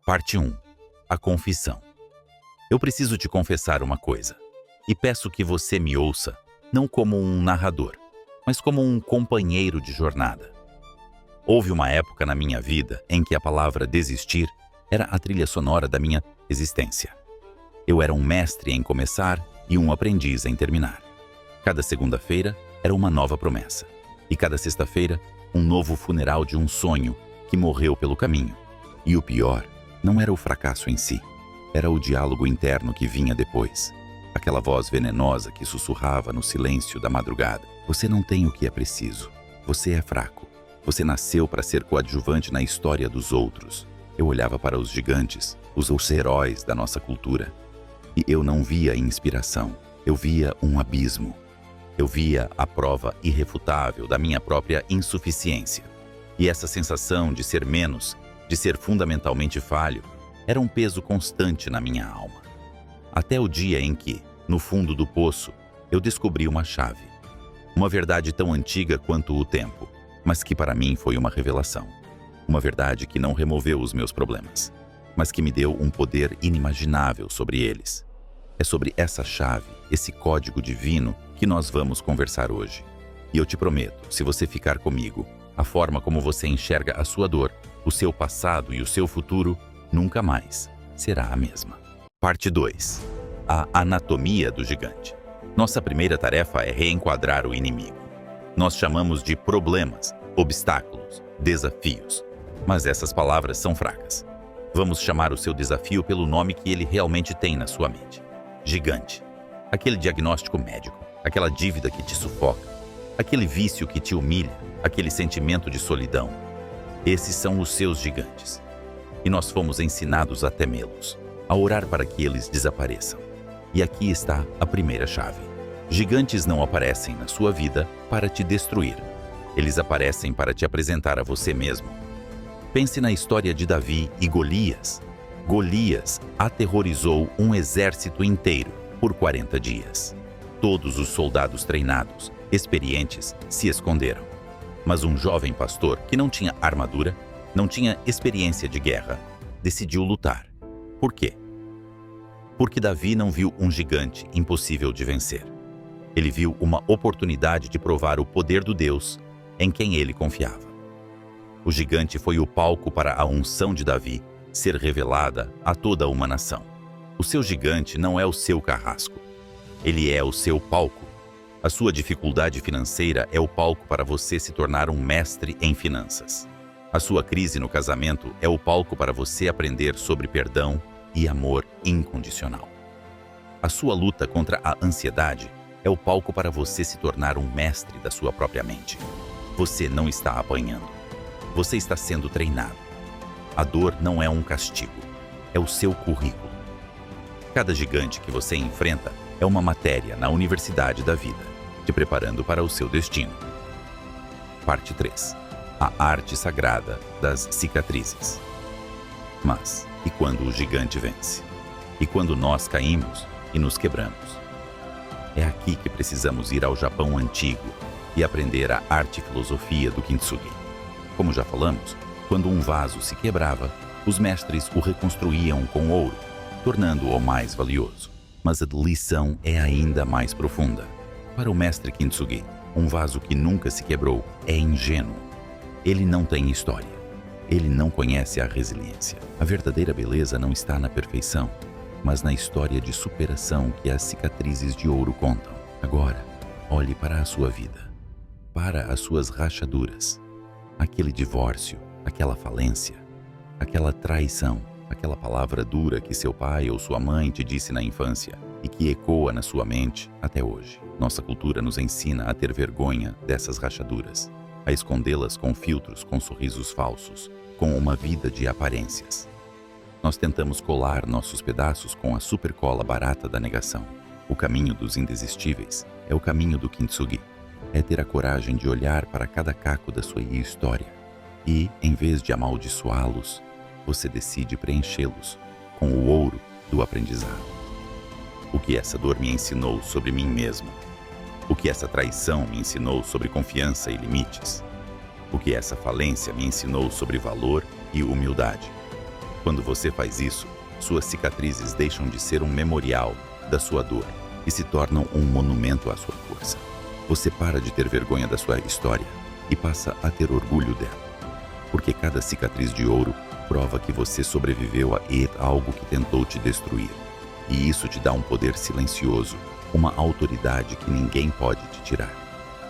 Parte 1. A confissão. Eu preciso te confessar uma coisa, e peço que você me ouça, não como um narrador, mas como um companheiro de jornada. Houve uma época na minha vida em que a palavra desistir era a trilha sonora da minha existência. Eu era um mestre em começar e um aprendiz em terminar. Cada segunda-feira era uma nova promessa, e cada sexta-feira um novo funeral de um sonho que morreu pelo caminho. E o pior não era o fracasso em si, era o diálogo interno que vinha depois. Aquela voz venenosa que sussurrava no silêncio da madrugada. Você não tem o que é preciso. Você é fraco. Você nasceu para ser coadjuvante na história dos outros. Eu olhava para os gigantes, os heróis da nossa cultura. E eu não via inspiração. Eu via um abismo. Eu via a prova irrefutável da minha própria insuficiência. E essa sensação de ser menos, de ser fundamentalmente falho, era um peso constante na minha alma. Até o dia em que, no fundo do poço, eu descobri uma chave. Uma verdade tão antiga quanto o tempo, mas que para mim foi uma revelação. Uma verdade que não removeu os meus problemas, mas que me deu um poder inimaginável sobre eles. É sobre essa chave, esse código divino, que nós vamos conversar hoje. E eu te prometo, se você ficar comigo, a forma como você enxerga a sua dor, o seu passado e o seu futuro, nunca mais será a mesma. Parte 2. A anatomia do gigante. Nossa primeira tarefa é reenquadrar o inimigo. Nós chamamos de problemas, obstáculos, desafios. Mas essas palavras são fracas. Vamos chamar o seu desafio pelo nome que ele realmente tem na sua mente. Gigante. Aquele diagnóstico médico, aquela dívida que te sufoca, aquele vício que te humilha, aquele sentimento de solidão. Esses são os seus gigantes. E nós fomos ensinados a temê-los, a orar para que eles desapareçam. E aqui está a primeira chave. Gigantes não aparecem na sua vida para te destruir. Eles aparecem para te apresentar a você mesmo. Pense na história de Davi e Golias. Golias aterrorizou um exército inteiro por 40 dias. Todos os soldados treinados, experientes, se esconderam. Mas um jovem pastor que não tinha armadura, não tinha experiência de guerra, decidiu lutar. Por quê? Porque Davi não viu um gigante impossível de vencer. Ele viu uma oportunidade de provar o poder do Deus em quem ele confiava. O gigante foi o palco para a unção de Davi ser revelada a toda uma nação. O seu gigante não é o seu carrasco. Ele é o seu palco. A sua dificuldade financeira é o palco para você se tornar um mestre em finanças. A sua crise no casamento é o palco para você aprender sobre perdão e amor incondicional. A sua luta contra a ansiedade é o palco para você se tornar um mestre da sua própria mente. Você não está apanhando. Você está sendo treinado. A dor não é um castigo. É o seu currículo. Cada gigante que você enfrenta é uma matéria na universidade da vida, te preparando para o seu destino. Parte 3. A arte sagrada das cicatrizes. Mas, e quando o gigante vence? E quando nós caímos e nos quebramos? É aqui que precisamos ir ao Japão antigo e aprender a arte-filosofia do Kintsugi. Como já falamos, quando um vaso se quebrava, os mestres o reconstruíam com ouro, tornando-o mais valioso. Mas a lição é ainda mais profunda. Para o mestre Kintsugi, um vaso que nunca se quebrou é ingênuo. Ele não tem história. Ele não conhece a resiliência. A verdadeira beleza não está na perfeição, mas na história de superação que as cicatrizes de ouro contam. Agora, olhe para a sua vida, para as suas rachaduras, aquele divórcio, aquela falência, aquela traição, aquela palavra dura que seu pai ou sua mãe te disse na infância e que ecoa na sua mente até hoje. Nossa cultura nos ensina a ter vergonha dessas rachaduras, a escondê-las com filtros, com sorrisos falsos, com uma vida de aparências. Nós tentamos colar nossos pedaços com a supercola barata da negação. O caminho dos indesistíveis é o caminho do Kintsugi. É ter a coragem de olhar para cada caco da sua história e, em vez de amaldiçoá-los, você decide preenchê-los com o ouro do aprendizado. O que essa dor me ensinou sobre mim mesmo? O que essa traição me ensinou sobre confiança e limites? O que essa falência me ensinou sobre valor e humildade? Quando você faz isso, suas cicatrizes deixam de ser um memorial da sua dor e se tornam um monumento à sua força. Você para de ter vergonha da sua história e passa a ter orgulho dela. Porque cada cicatriz de ouro prova que você sobreviveu a algo que tentou te destruir. E isso te dá um poder silencioso, uma autoridade que ninguém pode te tirar.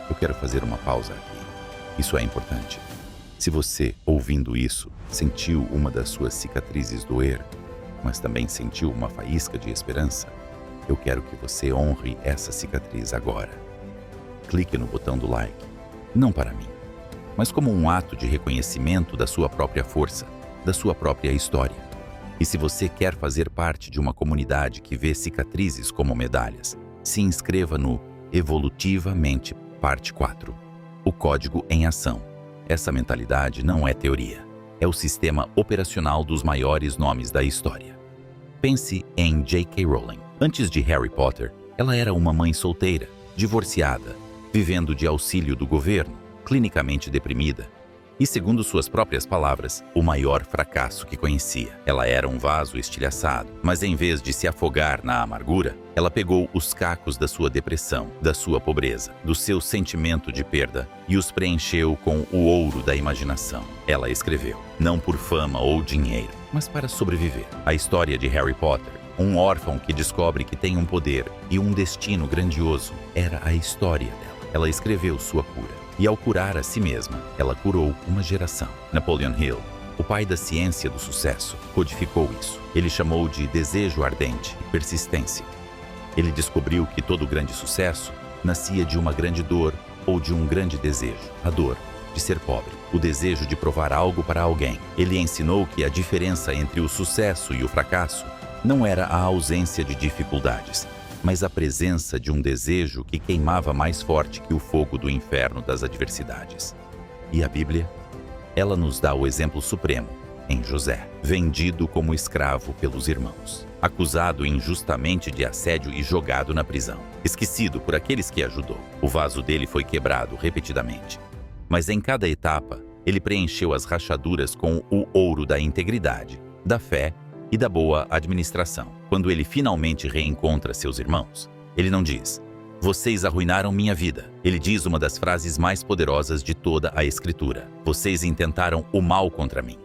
Eu quero fazer uma pausa aqui. Isso é importante. Se você, ouvindo isso, sentiu uma das suas cicatrizes doer, mas também sentiu uma faísca de esperança, eu quero que você honre essa cicatriz agora. Clique no botão do like, não para mim, mas como um ato de reconhecimento da sua própria força, da sua própria história. E se você quer fazer parte de uma comunidade que vê cicatrizes como medalhas, se inscreva no Evolutivamente Parte 4. O código em ação. Essa mentalidade não é teoria. É o sistema operacional dos maiores nomes da história. Pense em J.K. Rowling. Antes de Harry Potter, ela era uma mãe solteira, divorciada, vivendo de auxílio do governo, clinicamente deprimida. E, segundo suas próprias palavras, o maior fracasso que conhecia. Ela era um vaso estilhaçado, mas em vez de se afogar na amargura, ela pegou os cacos da sua depressão, da sua pobreza, do seu sentimento de perda e os preencheu com o ouro da imaginação. Ela escreveu, não por fama ou dinheiro, mas para sobreviver. A história de Harry Potter, um órfão que descobre que tem um poder e um destino grandioso, era a história dela. Ela escreveu sua cura. E ao curar a si mesma, ela curou uma geração. Napoleon Hill, o pai da ciência do sucesso, codificou isso. Ele chamou de desejo ardente e persistência. Ele descobriu que todo grande sucesso nascia de uma grande dor ou de um grande desejo. A dor de ser pobre, o desejo de provar algo para alguém. Ele ensinou que a diferença entre o sucesso e o fracasso não era a ausência de dificuldades, mas a presença de um desejo que queimava mais forte que o fogo do inferno das adversidades. E a Bíblia? Ela nos dá o exemplo supremo em José, vendido como escravo pelos irmãos, acusado injustamente de assédio e jogado na prisão, esquecido por aqueles que ajudou. O vaso dele foi quebrado repetidamente, mas em cada etapa, ele preencheu as rachaduras com o ouro da integridade, da fé e da boa administração. Quando ele finalmente reencontra seus irmãos, ele não diz, vocês arruinaram minha vida. Ele diz uma das frases mais poderosas de toda a Escritura. Vocês intentaram o mal contra mim,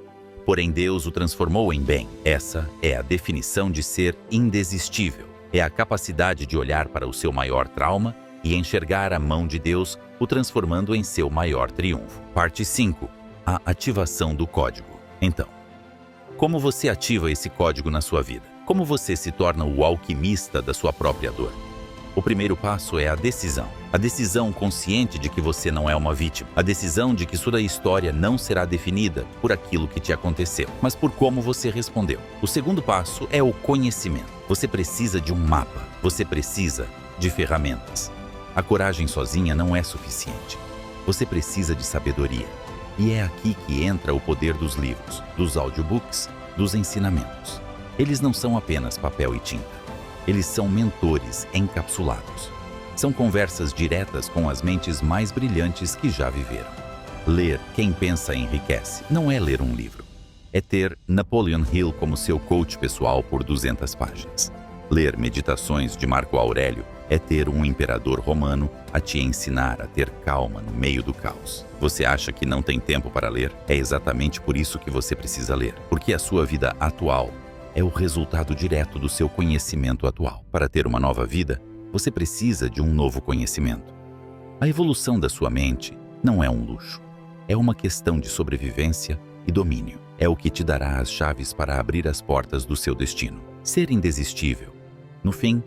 porém Deus o transformou em bem. Essa é a definição de ser indesistível. É a capacidade de olhar para o seu maior trauma e enxergar a mão de Deus o transformando em seu maior triunfo. Parte 5. A ativação do código. Então, como você ativa esse código na sua vida? Como você se torna o alquimista da sua própria dor? O primeiro passo é a decisão. A decisão consciente de que você não é uma vítima. A decisão de que sua história não será definida por aquilo que te aconteceu, mas por como você respondeu. O segundo passo é o conhecimento. Você precisa de um mapa. Você precisa de ferramentas. A coragem sozinha não é suficiente. Você precisa de sabedoria. E é aqui que entra o poder dos livros, dos audiobooks, dos ensinamentos. Eles não são apenas papel e tinta. Eles são mentores encapsulados. São conversas diretas com as mentes mais brilhantes que já viveram. Ler Quem Pensa Enriquece não é ler um livro. É ter Napoleon Hill como seu coach pessoal por 200 páginas. Ler Meditações de Marco Aurélio é ter um imperador romano a te ensinar a ter calma no meio do caos. Você acha que não tem tempo para ler? É exatamente por isso que você precisa ler. Porque a sua vida atual é o resultado direto do seu conhecimento atual. Para ter uma nova vida, você precisa de um novo conhecimento. A evolução da sua mente não é um luxo. É uma questão de sobrevivência e domínio. É o que te dará as chaves para abrir as portas do seu destino. Ser indesistível, no fim,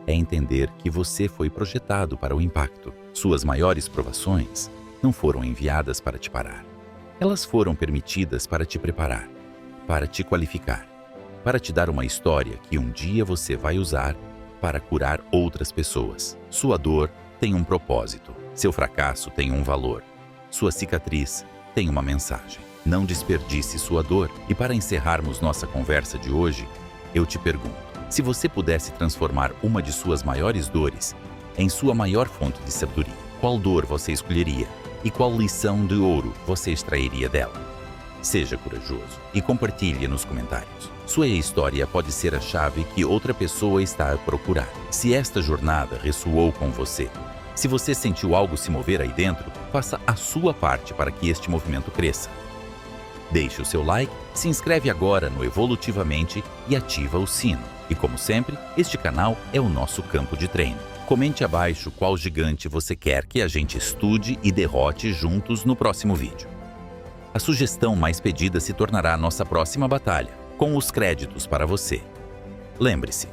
é entender que você foi projetado para o impacto. Suas maiores provações não foram enviadas para te parar. Elas foram permitidas para te preparar, para te qualificar, para te dar uma história que um dia você vai usar para curar outras pessoas. Sua dor tem um propósito. Seu fracasso tem um valor. Sua cicatriz tem uma mensagem. Não desperdice sua dor. E para encerrarmos nossa conversa de hoje, eu te pergunto, se você pudesse transformar uma de suas maiores dores em sua maior fonte de sabedoria, qual dor você escolheria e qual lição de ouro você extrairia dela? Seja corajoso e compartilhe nos comentários. Sua história pode ser a chave que outra pessoa está a procurar. Se esta jornada ressoou com você, se você sentiu algo se mover aí dentro, faça a sua parte para que este movimento cresça. Deixe o seu like, se inscreve agora no Evolutivamente e ativa o sino. E como sempre, este canal é o nosso campo de treino. Comente abaixo qual gigante você quer que a gente estude e derrote juntos no próximo vídeo. A sugestão mais pedida se tornará a nossa próxima batalha, com os créditos para você. Lembre-se,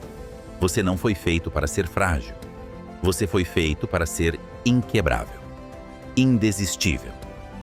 você não foi feito para ser frágil. Você foi feito para ser inquebrável, indesistível.